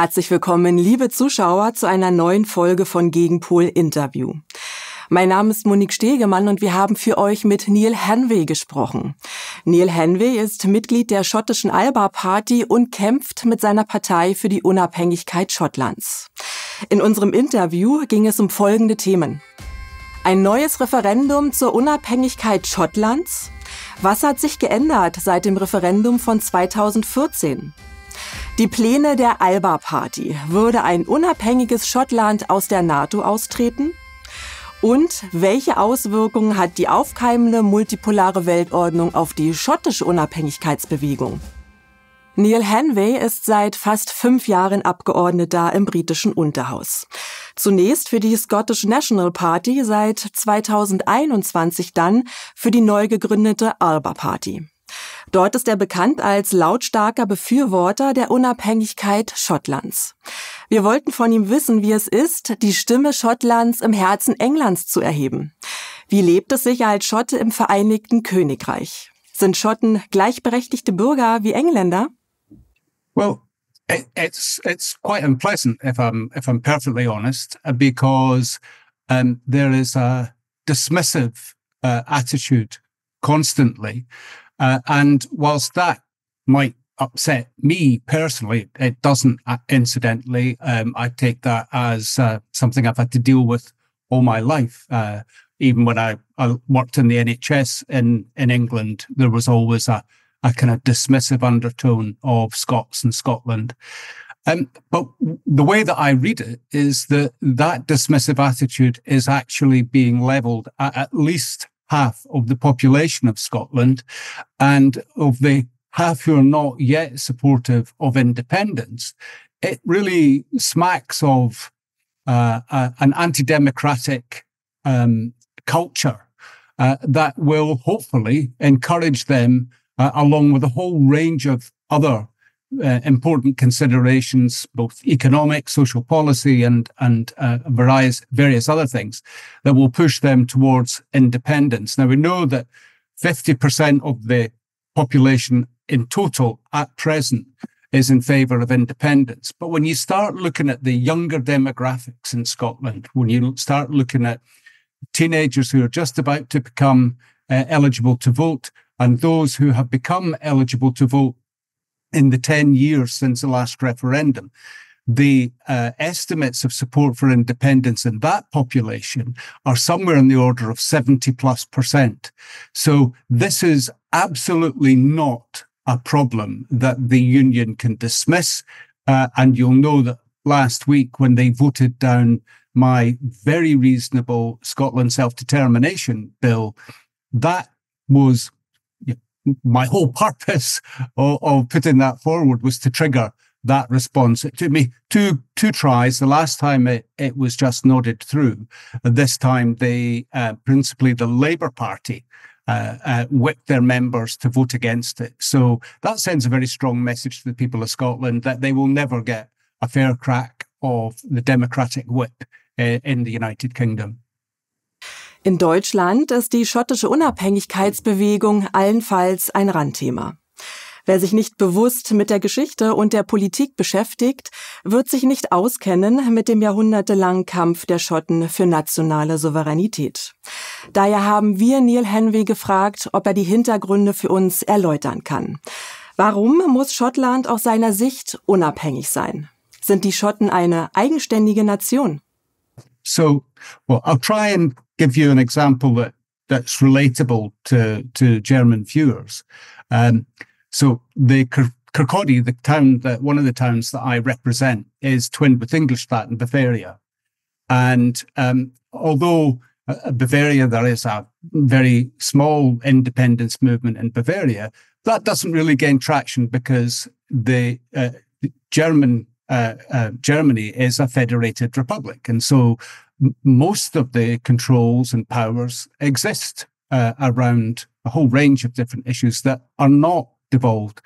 Herzlich willkommen, liebe Zuschauer, zu einer neuen Folge von Gegenpol Interview. Mein Name ist Monique Stegemann und wir haben für euch mit Neale Hanvey gesprochen. Neale Hanvey ist Mitglied der schottischen ALBA Party und kämpft mit seiner Partei für die Unabhängigkeit Schottlands. In unserem Interview ging es um folgende Themen. Ein neues Referendum zur Unabhängigkeit Schottlands? Was hat sich geändert seit dem Referendum von 2014? Die Pläne der ALBA Party. Würde ein unabhängiges Schottland aus der NATO austreten? Und welche Auswirkungen hat die aufkeimende multipolare Weltordnung auf die schottische Unabhängigkeitsbewegung? Neale Hanvey ist seit fast 5 Jahren Abgeordneter im britischen Unterhaus. Zunächst für die Scottish National Party, seit 2021 dann für die neu gegründete ALBA Party. Dort ist er bekannt als lautstarker Befürworter der Unabhängigkeit Schottlands. Wir wollten von ihm wissen, wie es ist, die Stimme Schottlands im Herzen Englands zu erheben. Wie lebt es sich als Schotte im Vereinigten Königreich? Sind Schotten gleichberechtigte Bürger wie Engländer? Well, it's quite unpleasant, if I'm perfectly honest, because there is a dismissive attitude constantly. And whilst that might upset me personally, it doesn't, incidentally. I take that as something I've had to deal with all my life. Even when I worked in the NHS in England, there was always a kind of dismissive undertone of Scots and Scotland. But the way that I read it is that dismissive attitude is actually being levelled at least half of the population of Scotland, and of the half who are not yet supportive of independence. It really smacks of an anti-democratic culture that will hopefully encourage them, along with a whole range of other important considerations, both economic, social policy, and various other things that will push them towards independence. Now, we know that 50% of the population in total at present is in favour of independence. But when you start looking at the younger demographics in Scotland, when you start looking at teenagers who are just about to become eligible to vote, and those who have become eligible to vote in the 10 years since the last referendum, the estimates of support for independence in that population are somewhere in the order of 70+%. So this is absolutely not a problem that the union can dismiss. And you'll know that last week, when they voted down my very reasonable Scotland self-determination bill, that was my whole purpose of putting that forward, was to trigger that response. It took me two tries. The last time it was just nodded through. This time, principally the Labour Party whipped their members to vote against it. So that sends a very strong message to the people of Scotland that they will never get a fair crack of the democratic whip in the United Kingdom. In Deutschland ist die schottische Unabhängigkeitsbewegung allenfalls ein Randthema. Wer sich nicht bewusst mit der Geschichte und der Politik beschäftigt, wird sich nicht auskennen mit dem jahrhundertelangen Kampf der Schotten für nationale Souveränität. Daher haben wir Neale Hanvey gefragt, ob er die Hintergründe für uns erläutern kann. Warum muss Schottland aus seiner Sicht unabhängig sein? Sind die Schotten eine eigenständige Nation? So, well, I'll try and give you an example that's relatable to German viewers. So the Kirkcaldy, one of the towns that I represent, is twinned with Ingolstadt in Bavaria. And although Bavaria, there is a very small independence movement in Bavaria, that doesn't really gain traction because the Germany is a federated republic. And so most of the controls and powers exist around a whole range of different issues that are not devolved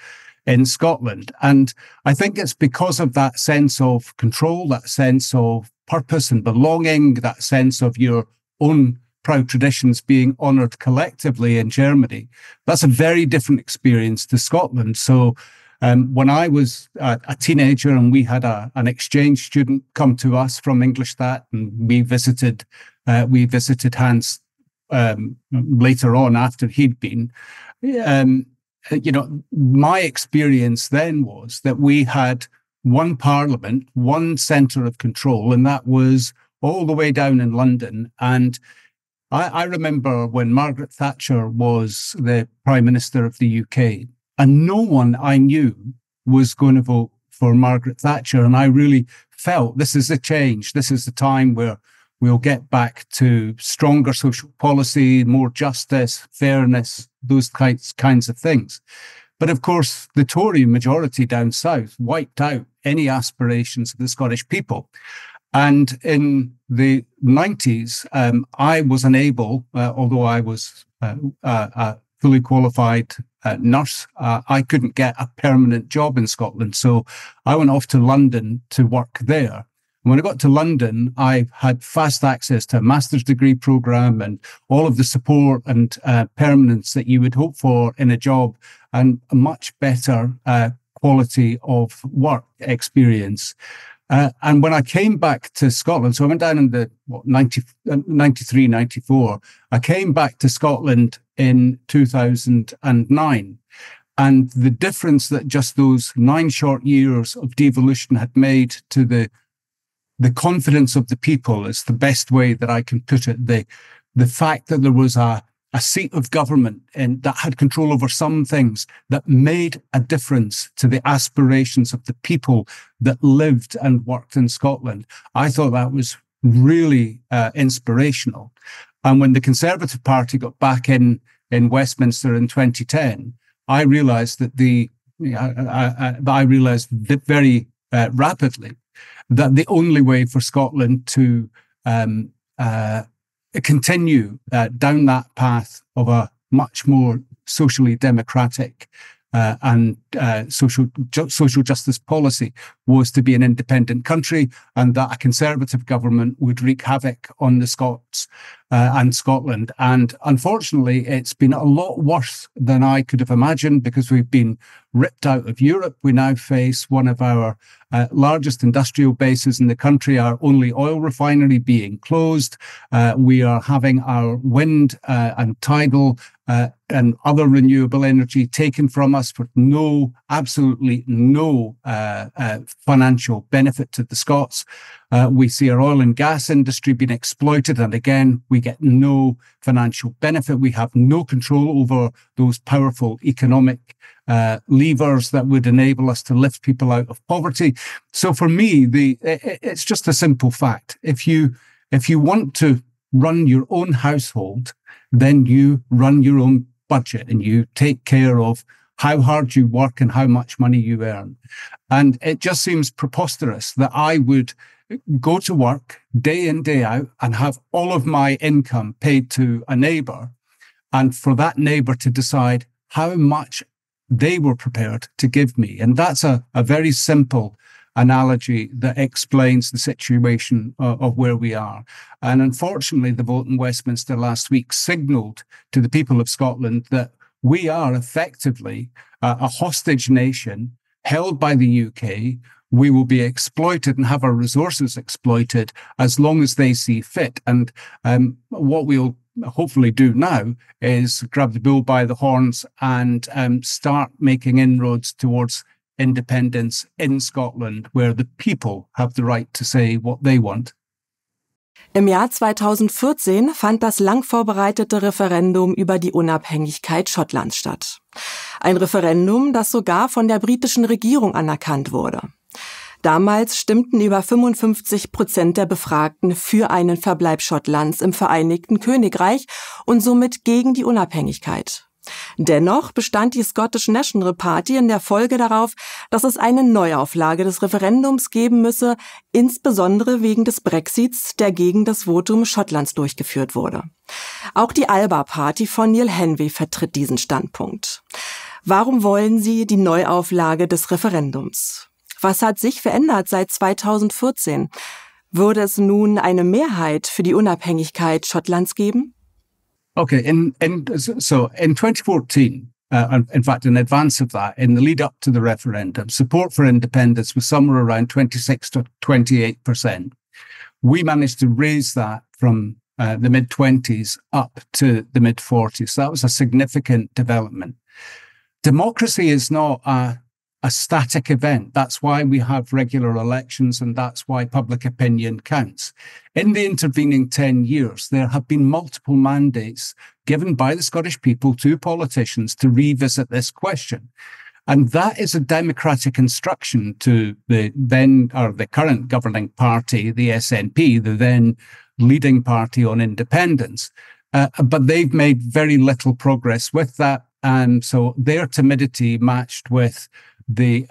in Scotland. And I think it's because of that sense of control, that sense of purpose and belonging, that sense of your own proud traditions being honoured collectively in Germany. That's a very different experience to Scotland. So When I was a teenager and we had an exchange student come to us from Ingolstadt, and we visited Hans later on after he'd been. My experience then was that we had one parliament, one centre of control, and that was all the way down in London. And I remember when Margaret Thatcher was the Prime Minister of the UK, and no one I knew was going to vote for Margaret Thatcher. And I really felt this is a change. This is the time where we'll get back to stronger social policy, more justice, fairness, those kinds of things. But of course, the Tory majority down south wiped out any aspirations of the Scottish people. And in the 90s, I was unable, although I was a fully qualified nurse, I couldn't get a permanent job in Scotland. So I went off to London to work there. And when I got to London, I had fast access to a master's degree program and all of the support and permanence that you would hope for in a job, and a much better quality of work experience. And when I came back to Scotland, so I went down in the 93, 94, I came back to Scotland in 2009. And the difference that just those 9 short years of devolution had made to the confidence of the people is the best way that I can put it. The fact that there was a seat of government and that had control over some things that made a difference to the aspirations of the people that lived and worked in Scotland. I thought that was really inspirational. And when the Conservative Party got back in Westminster in 2010, I realized that I realized very rapidly that the only way for Scotland to continue down that path of a much more socially democratic and social justice policy was to be an independent country, and that a Conservative government would wreak havoc on the Scots and Scotland. And unfortunately, it's been a lot worse than I could have imagined, because we've been ripped out of Europe. We now face one of our largest industrial bases in the country, our only oil refinery being closed. We are having our wind and tidal and other renewable energy taken from us for absolutely no financial benefit to the Scots. We see our oil and gas industry being exploited, and again, we get no financial benefit. We have no control over those powerful economic levers that would enable us to lift people out of poverty. So for me, it's just a simple fact. If you want to run your own household, then you run your own budget and you take care of how hard you work and how much money you earn. And it just seems preposterous that I would go to work day in, day out and have all of my income paid to a neighbour, and for that neighbour to decide how much they were prepared to give me. And that's a very simple analogy that explains the situation of where we are. And unfortunately, the vote in Westminster last week signalled to the people of Scotland that we are effectively a hostage nation held by the UK. We will be exploited and have our resources exploited as long as they see fit. And what we'll hopefully do now is grab the bull by the horns and start making inroads towards independence in Scotland, where the people have the right to say what they want. Im Jahr 2014 fand das lang vorbereitete Referendum über die Unabhängigkeit Schottlands statt. Ein Referendum, das sogar von der britischen Regierung anerkannt wurde. Damals stimmten über 55% der Befragten für einen Verbleib Schottlands im Vereinigten Königreich und somit gegen die Unabhängigkeit. Dennoch bestand die Scottish National Party in der Folge darauf, dass es eine Neuauflage des Referendums geben müsse, insbesondere wegen des Brexits, der gegen das Votum Schottlands durchgeführt wurde. Auch die ALBA Party von Neale Hanvey vertritt diesen Standpunkt. Warum wollen Sie die Neuauflage des Referendums? Was hat sich verändert seit 2014? Würde es nun eine Mehrheit für die Unabhängigkeit Schottlands geben? Okay, so in 2014, in fact, in advance of that, in the lead up to the referendum, support for independence was somewhere around 26 to 28%. We managed to raise that from the mid-20s up to the mid-40s. So that was a significant development. Democracy is not a static event. That's why we have regular elections, and that's why public opinion counts. In the intervening 10 years, there have been multiple mandates given by the Scottish people to politicians to revisit this question. And that is a democratic instruction to the current governing party, the SNP, the then leading party on independence. But they've made very little progress with that. And so their timidity matched with the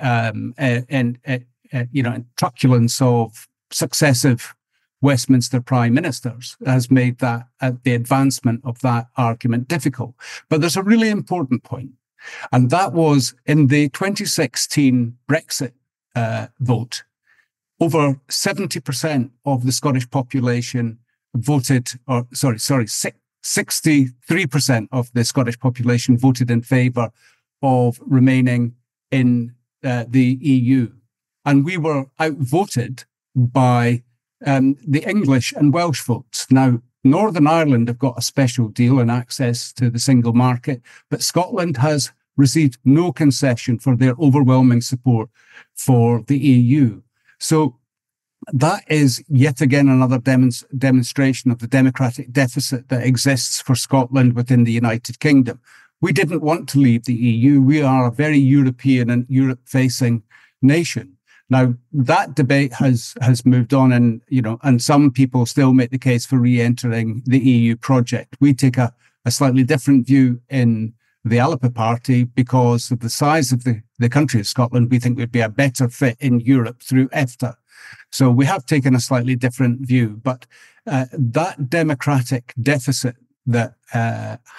truculence of successive Westminster prime ministers has made that the advancement of that argument difficult. But there's a really important point, and that was in the 2016 Brexit vote. Over 70% of the Scottish population voted, 63% of the Scottish population voted in favour of remaining in the EU. And we were outvoted by the English and Welsh votes. Now, Northern Ireland have got a special deal and access to the single market, but Scotland has received no concession for their overwhelming support for the EU. So that is yet again another demonstration of the democratic deficit that exists for Scotland within the United Kingdom. We didn't want to leave the EU. We are a very European and Europe-facing nation. Now, that debate has moved on, and some people still make the case for re-entering the EU project. We take a slightly different view in the ALBA Party because of the size of the country of Scotland. We think we'd be a better fit in Europe through EFTA. So we have taken a slightly different view, but that democratic deficit that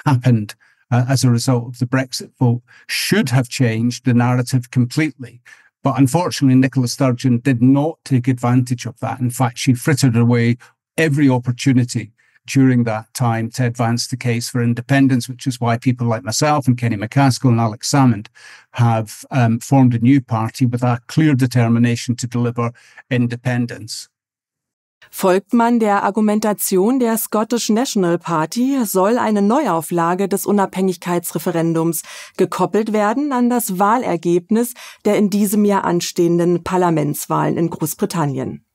happened as a result of the Brexit vote should have changed the narrative completely. But unfortunately, Nicola Sturgeon did not take advantage of that. In fact, she frittered away every opportunity during that time to advance the case for independence, which is why people like myself and Kenny McCaskill and Alex Salmond have formed a new party with a clear determination to deliver independence. Folgt man der Argumentation der Scottish National Party, soll eine Neuauflage des Unabhängigkeitsreferendums gekoppelt werden an das Wahlergebnis der in diesem Jahr anstehenden Parlamentswahlen in Großbritannien.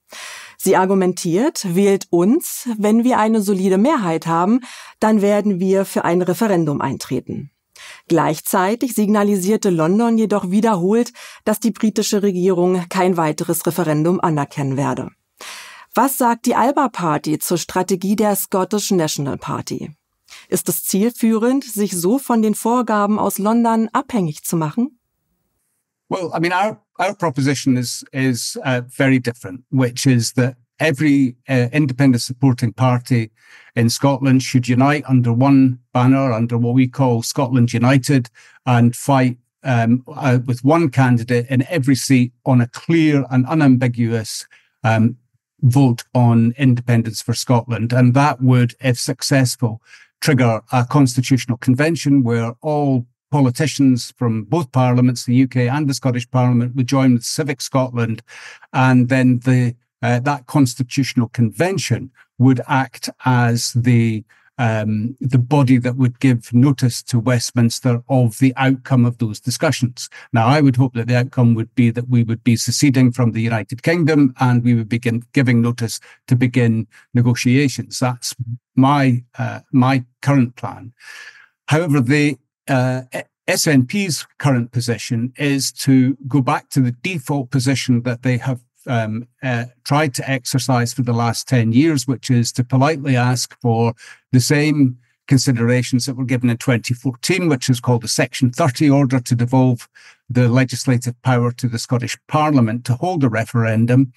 Sie argumentiert, wählt uns, wenn wir eine solide Mehrheit haben, dann werden wir für ein Referendum eintreten. Gleichzeitig signalisierte London jedoch wiederholt, dass die britische Regierung kein weiteres Referendum anerkennen werde. Was sagt die ALBA Party zur Strategie der Scottish National Party? Ist es zielführend, sich so von den Vorgaben aus London abhängig zu machen? Well, I mean, our proposition is very different, which is that every independent supporting party in Scotland should unite under one banner, under what we call Scotland United, and fight with one candidate in every seat on a clear and unambiguous vote on independence for Scotland. And that would, if successful, trigger a constitutional convention where all politicians from both parliaments, the UK and the Scottish Parliament, would join with Civic Scotland, and then that constitutional convention would act as the body that would give notice to Westminster of the outcome of those discussions. Now, I would hope that the outcome would be that we would be seceding from the United Kingdom and we would begin giving notice to begin negotiations. That's my current plan. However, the SNP's current position is to go back to the default position that they have tried to exercise for the last 10 years, which is to politely ask for the same considerations that were given in 2014, which is called the Section 30 order to devolve the legislative power to the Scottish Parliament to hold a referendum.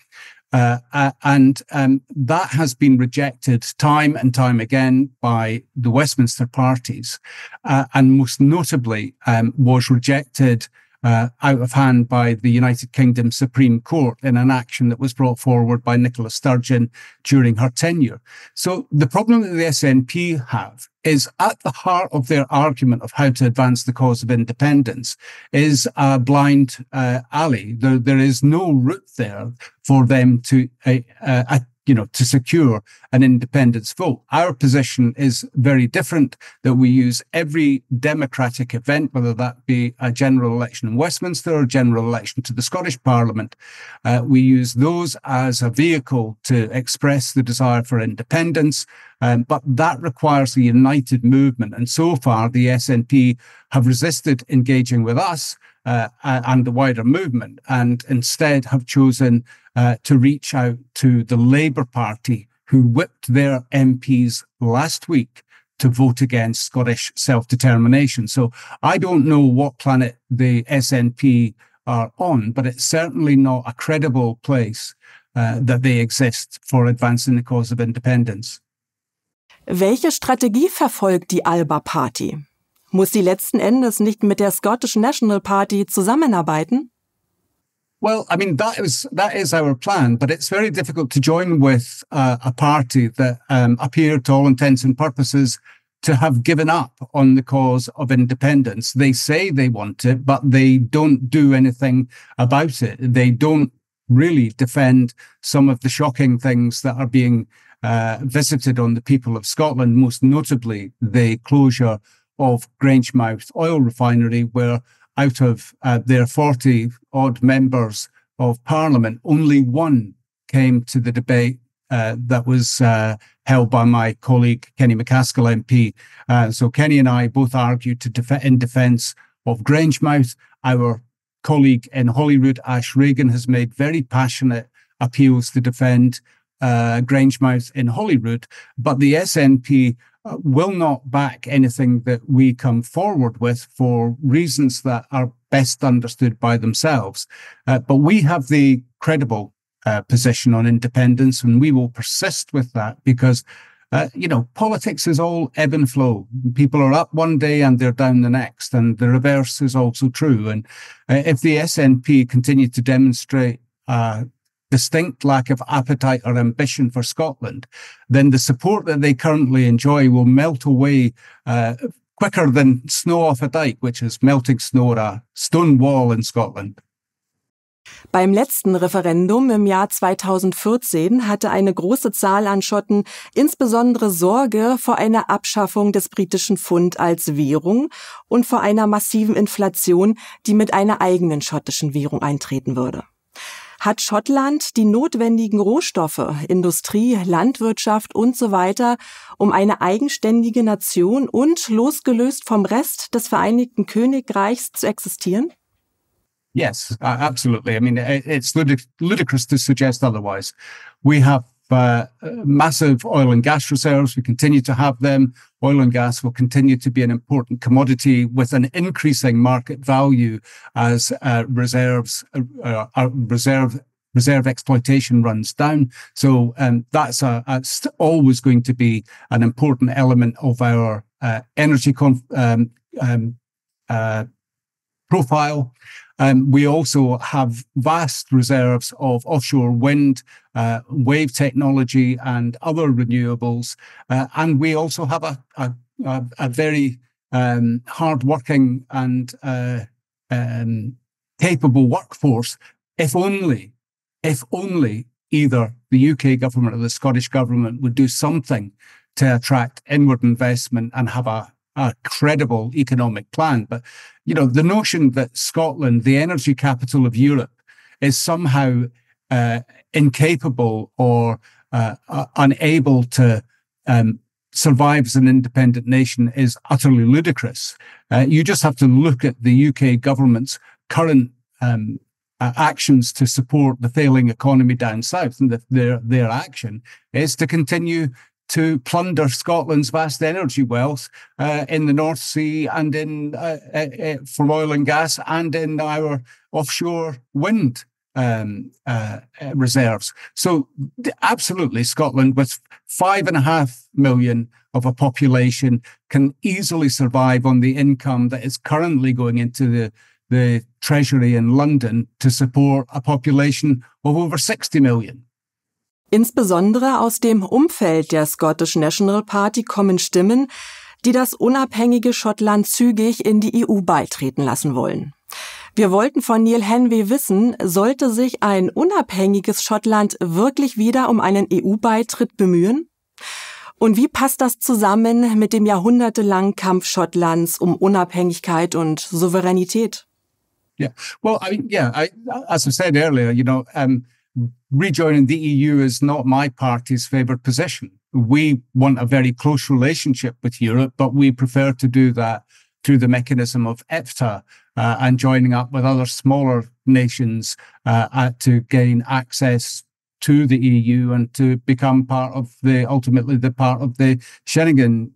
And that has been rejected time and time again by the Westminster parties, and most notably was rejected out of hand by the United Kingdom Supreme Court in an action that was brought forward by Nicola Sturgeon during her tenure. So the problem that the SNP have is at the heart of their argument of how to advance the cause of independence is a blind alley. There is no route there for them to to secure an independence vote. Our position is very different, that we use every democratic event, whether that be a general election in Westminster or a general election to the Scottish Parliament. We use those as a vehicle to express the desire for independence, but that requires a united movement. And so far, the SNP have resisted engaging with us and the wider movement, and instead have chosen to reach out to the Labour Party, who whipped their MPs last week to vote against Scottish self-determination. So I don't know what planet the SNP are on, but it's certainly not a credible place that they exist for advancing the cause of independence. Welche Strategie verfolgt die ALBA Party? Muss sie letzten Endes nicht mit der Scottish National Party zusammenarbeiten? Well, I mean, that is our plan, but it's very difficult to join with a party that appear, to all intents and purposes, to have given up on the cause of independence. They say they want it, but they don't do anything about it. They don't really defend some of the shocking things that are being visited on the people of Scotland, most notably the closure of Grangemouth oil refinery, where out of their 40-odd members of Parliament, only one came to the debate that was held by my colleague, Kenny McCaskill MP. So Kenny and I both argued in defence of Grangemouth. Our colleague in Holyrood, Ash Regan, has made very passionate appeals to defend Grangemouth in Holyrood, but the SNP will not back anything that we come forward with for reasons that are best understood by themselves. But we have the credible position on independence, and we will persist with that because, politics is all ebb and flow. People are up one day and they're down the next, and the reverse is also true. And if the SNP continue to demonstrate distinct lack of appetite or ambition for Scotland, then the support that they currently enjoy will melt away quicker than snow off a dike, which is melting snow at a stone wall in Scotland. Beim letzten Referendum im Jahr 2014 hatte eine große Zahl an Schotten insbesondere Sorge vor einer Abschaffung des britischen Pfund als Währung und vor einer massiven Inflation, die mit einer eigenen schottischen Währung eintreten würde. Hat Schottland die notwendigen Rohstoffe, Industrie, Landwirtschaft und so weiter, um eine eigenständige Nation und losgelöst vom Rest des Vereinigten Königreichs zu existieren? Yes, absolutely. I mean, it's ludicrous to suggest otherwise. We have massive oil and gas reserves. We continue to have them. Oil and gas will continue to be an important commodity with an increasing market value as reserve exploitation runs down. So that's always going to be an important element of our energy profile. We also have vast reserves of offshore wind, wave technology, and other renewables. And we also have a very hard-working and capable workforce. If only either the UK government or the Scottish government would do something to attract inward investment and have a credible economic plan. But, the notion that Scotland, the energy capital of Europe, is somehow incapable or unable to survive as an independent nation is utterly ludicrous. You just have to look at the UK government's current actions to support the failing economy down south, and their action is to continue to plunder Scotland's vast energy wealth in the North Sea and for oil and gas and in our offshore wind reserves. So absolutely, Scotland, with 5.5 million of a population, can easily survive on the income that is currently going into the Treasury in London to support a population of over 60 million. Insbesondere aus dem Umfeld der Scottish National Party kommen Stimmen, die das unabhängige Schottland zügig in die EU beitreten lassen wollen. Wir wollten von Neale Hanvey wissen, sollte sich ein unabhängiges Schottland wirklich wieder um einen EU-Beitritt bemühen? Und wie passt das zusammen mit dem jahrhundertelangen Kampf Schottlands um Unabhängigkeit und Souveränität? Yeah, well, as I said earlier, rejoining the EU is not my party's favoured position. We want a very close relationship with Europe, but we prefer to do that through the mechanism of EFTA and joining up with other smaller nations to gain access to the EU and to become ultimately part of the Schengen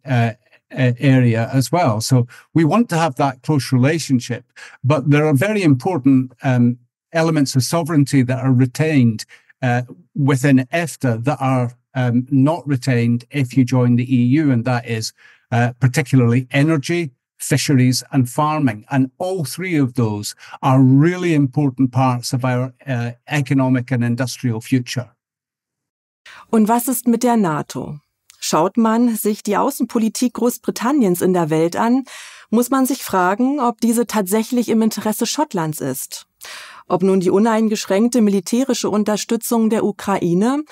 area as well. So we want to have that close relationship, but there are very important elements of sovereignty that are retained within EFTA that are not retained if you join the EU, and that is particularly energy, fisheries and farming. And all three of those are really important parts of our economic and industrial future. Und was ist mit der NATO? Schaut man sich die Außenpolitik Großbritanniens in der Welt an, muss man sich fragen, ob diese tatsächlich im Interesse Schottlands ist. Ob nun die uneingeschränkte militärische Unterstützung der Ukraine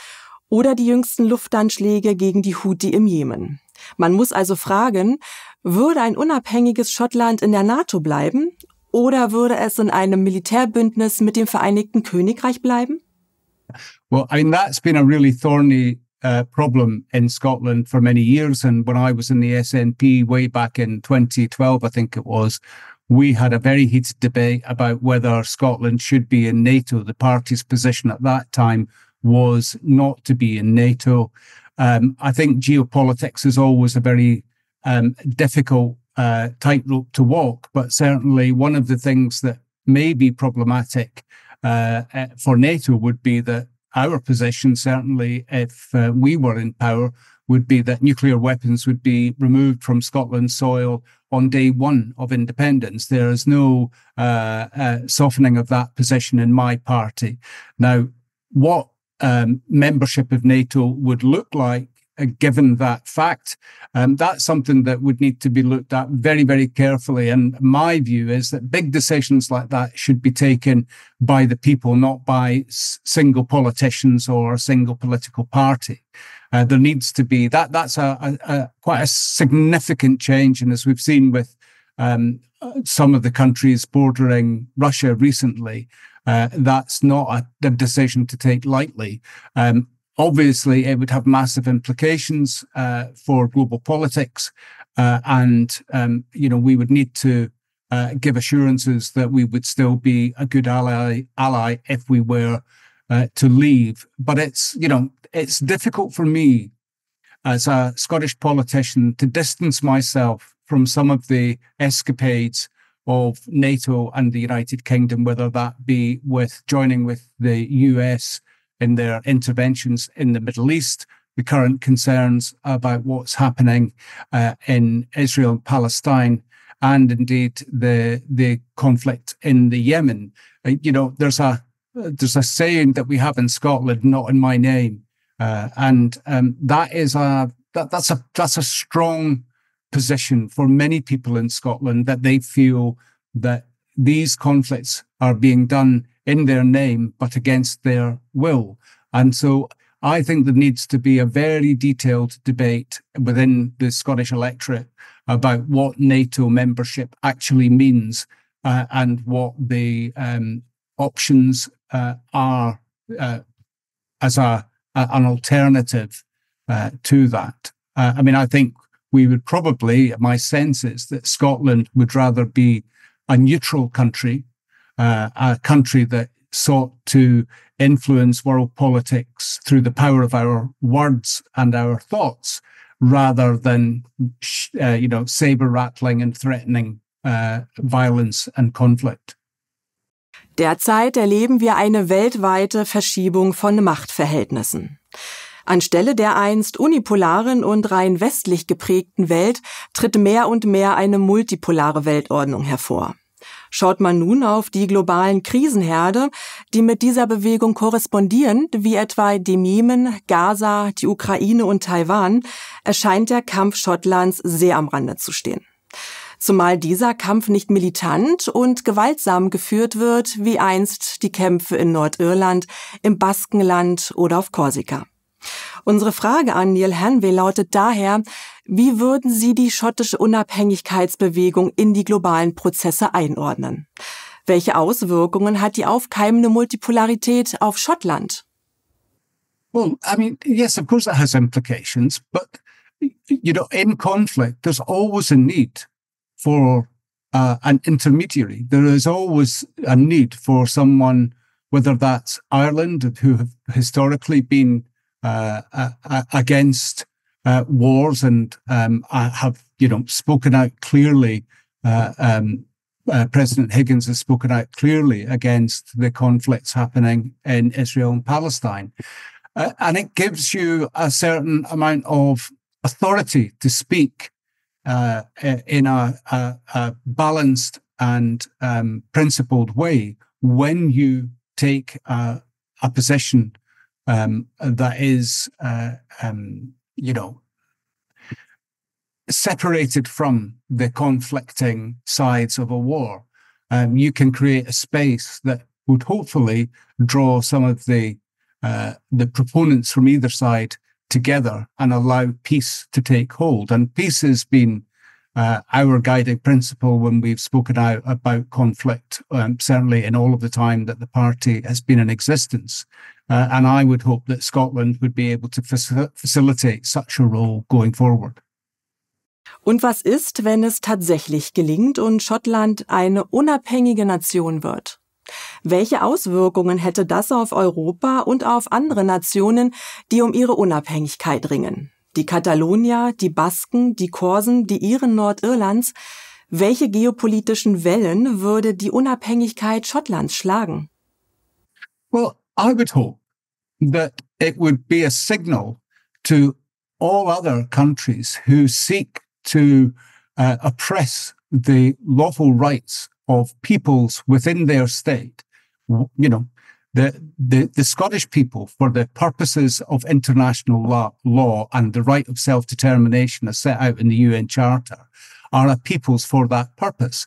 oder die jüngsten Luftanschläge gegen die Houthi im Jemen. Man muss also fragen, würde ein unabhängiges Schottland in der NATO bleiben oder würde es in einem Militärbündnis mit dem Vereinigten Königreich bleiben? Well, I mean, that's been a really thorny problem in Scotland for many years. And when I was in the SNP way back in 2012, I think it was, we had a very heated debate about whether Scotland should be in NATO. The party's position at that time was not to be in NATO. I think geopolitics is always a very difficult tightrope to walk, but certainly one of the things that may be problematic for NATO would be that our position, certainly if we were in power, would be that nuclear weapons would be removed from Scotland's soil on day one of independence. There is no softening of that position in my party. Now, what membership of NATO would look like, given that fact, that's something that would need to be looked at very, very carefully. And my view is that big decisions like that should be taken by the people, not by single politicians or a single political party. There needs to be that's quite a significant change. And as we've seen with some of the countries bordering Russia recently, that's not a decision to take lightly. Obviously, it would have massive implications for global politics, and we would need to give assurances that we would still be a good ally if we were to leave. But it's difficult for me as a Scottish politician to distance myself from some of the escapades of NATO and the United Kingdom, whether that be with joining with the US in their interventions in the Middle East, the current concerns about what's happening in Israel and Palestine, and indeed the conflict in the Yemen. There's a saying that we have in Scotland, "Not in my name," and that's a strong position for many people in Scotland, that they feel that these conflicts are being done in their name, but against their will. And so I think there needs to be a very detailed debate within the Scottish electorate about what NATO membership actually means and what the options are as an alternative to that. I think we would probably, my sense is that Scotland would rather be a neutral country, a country that sought to influence world politics through the power of our words and our thoughts, rather than, saber-rattling and threatening violence and conflict. Derzeit erleben wir eine weltweite Verschiebung von Machtverhältnissen. Anstelle der einst unipolaren und rein westlich geprägten Welt tritt mehr und mehr eine multipolare Weltordnung hervor. Schaut man nun auf die globalen Krisenherde, die mit dieser Bewegung korrespondieren, wie etwa dem Jemen, Gaza, die Ukraine und Taiwan, erscheint der Kampf Schottlands sehr am Rande zu stehen. Zumal dieser Kampf nicht militant und gewaltsam geführt wird, wie einst die Kämpfe in Nordirland, im Baskenland oder auf Korsika. Unsere Frage an Neale Hanvey lautet daher: Wie würden Sie die schottische Unabhängigkeitsbewegung in die globalen Prozesse einordnen? Welche Auswirkungen hat die aufkeimende Multipolarität auf Schottland? Well, I mean, yes, of course it has implications, but, in conflict, there's always a need for an intermediary. There is always a need for someone, whether that's Ireland, who have historically been against wars and have, spoken out clearly. President Higgins has spoken out clearly against the conflicts happening in Israel and Palestine. And it gives you a certain amount of authority to speak in a balanced and principled way when you take a position that is, separated from the conflicting sides of a war. You can create a space that would hopefully draw some of the proponents from either side together and allow peace to take hold. And peace has been our guiding principle when we've spoken out about conflict, certainly in all of the time that the party has been in existence. And I would hope that Scotland would be able to facilitate such a role going forward. Und was ist, wenn es tatsächlich gelingt und Schottland eine unabhängige Nation wird? Welche Auswirkungen hätte das auf Europa und auf andere Nationen, die um ihre Unabhängigkeit ringen? Die Katalonier, die Basken, die Korsen, die Iren Nordirlands. Welche geopolitischen Wellen würde die Unabhängigkeit Schottlands schlagen? Well, I would hope that it would be a signal to all other countries who seek to oppress the lawful rights of peoples within their state. The Scottish people, for the purposes of international law and the right of self-determination as set out in the UN Charter, are a peoples for that purpose.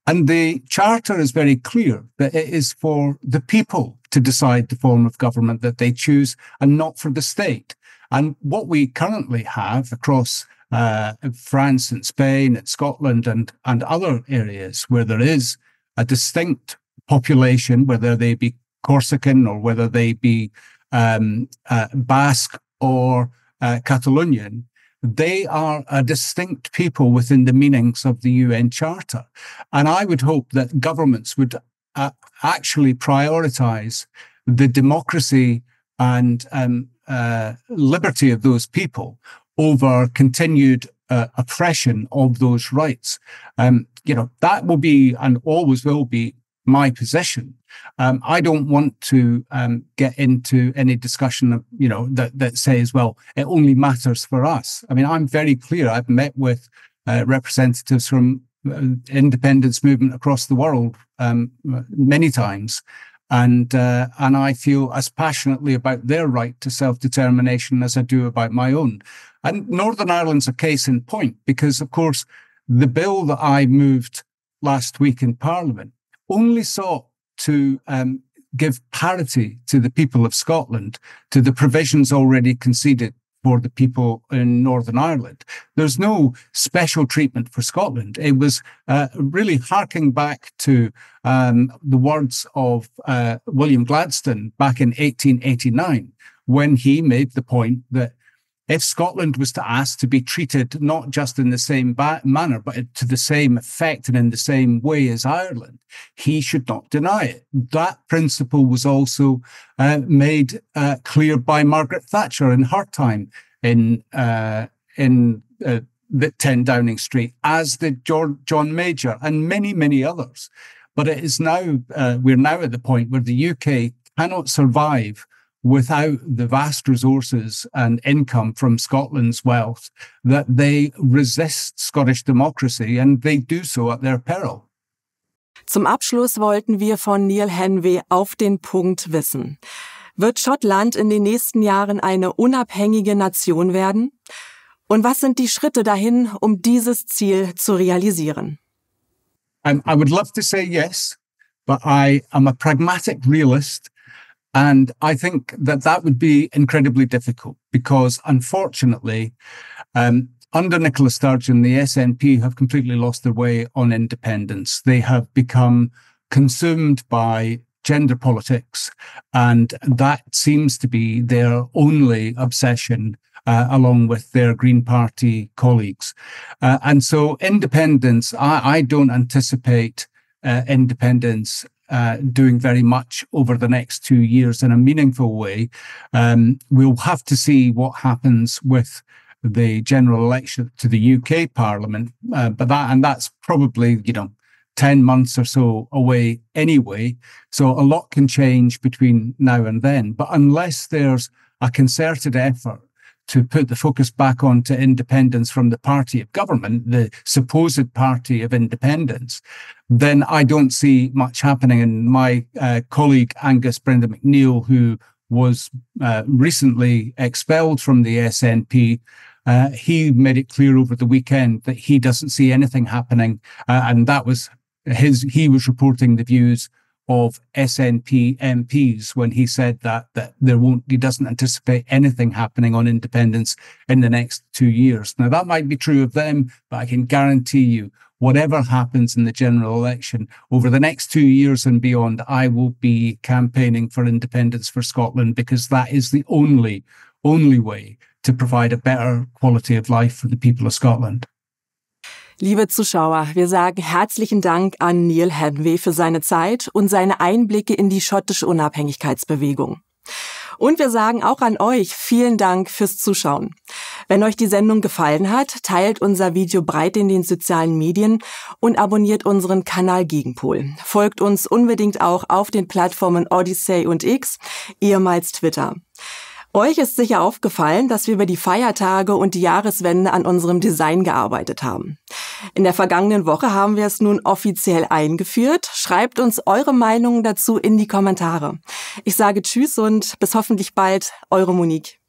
And the Charter is very clear that it is for the people to decide the form of government that they choose and not for the state. And what we currently have across France and Spain and Scotland and other areas where there is a distinct population, whether they be Corsican or whether they be Basque or Catalonian, they are a distinct people within the meanings of the UN Charter. And I would hope that governments would actually prioritize the democracy and liberty of those people over continued oppression of those rights. That will be and always will be my position. I don't want to get into any discussion of, that says, well, it only matters for us. I mean, I'm very clear. I've met with representatives from independence movement across the world many times. And I feel as passionately about their right to self-determination as I do about my own. And Northern Ireland's a case in point, because, of course, the bill that I moved last week in Parliament only sought to give parity to the people of Scotland, to the provisions already conceded for the people in Northern Ireland. There's no special treatment for Scotland. It was really harking back to the words of William Gladstone back in 1889, when he made the point that if Scotland was to ask to be treated not just in the same manner, but to the same effect and in the same way as Ireland, he should not deny it. That principle was also made clear by Margaret Thatcher in her time in the 10 Downing Street, as did John Major and many, many others. But it is now, we're now at the point where the UK cannot survive without the vast resources and income from Scotland's wealth, that they resist Scottish democracy, and they do so at their peril. Zum Abschluss wollten wir von Neale Hanvey auf den Punkt wissen: Wird Schottland in den nächsten Jahren eine unabhängige Nation werden? Und was sind die Schritte dahin, um dieses Ziel zu realisieren? I would love to say yes, but I am a pragmatic realist. And I think that would be incredibly difficult because, unfortunately, under Nicola Sturgeon, the SNP have completely lost their way on independence. They have become consumed by gender politics, and that seems to be their only obsession, along with their Green Party colleagues. And so independence, I don't anticipate independence doing very much over the next 2 years in a meaningful way. We'll have to see what happens with the general election to the UK Parliament, but that's probably 10 months or so away anyway. So a lot can change between now and then. But unless there's a concerted effort to put the focus back onto independence from the party of government, the supposed party of independence, then I don't see much happening. And my colleague Angus Brenda McNeil, who was recently expelled from the SNP, he made it clear over the weekend that he doesn't see anything happening. And that was he was reporting the views of SNP MPs when he said that he doesn't anticipate anything happening on independence in the next 2 years. Now, that might be true of them, but I can guarantee you, whatever happens in the general election over the next 2 years and beyond, I will be campaigning for independence for Scotland, because that is the only way to provide a better quality of life for the people of Scotland. Liebe Zuschauer, wir sagen herzlichen Dank an Neale Hanvey für seine Zeit und seine Einblicke in die schottische Unabhängigkeitsbewegung. Und wir sagen auch an euch vielen Dank fürs Zuschauen. Wenn euch die Sendung gefallen hat, teilt unser Video breit in den sozialen Medien und abonniert unseren Kanal Gegenpol. Folgt uns unbedingt auch auf den Plattformen Odyssey und X, ehemals Twitter. Euch ist sicher aufgefallen, dass wir über die Feiertage und die Jahreswende an unserem Design gearbeitet haben. In der vergangenen Woche haben wir es nun offiziell eingeführt. Schreibt uns eure Meinungen dazu in die Kommentare. Ich sage Tschüss und bis hoffentlich bald, eure Monique.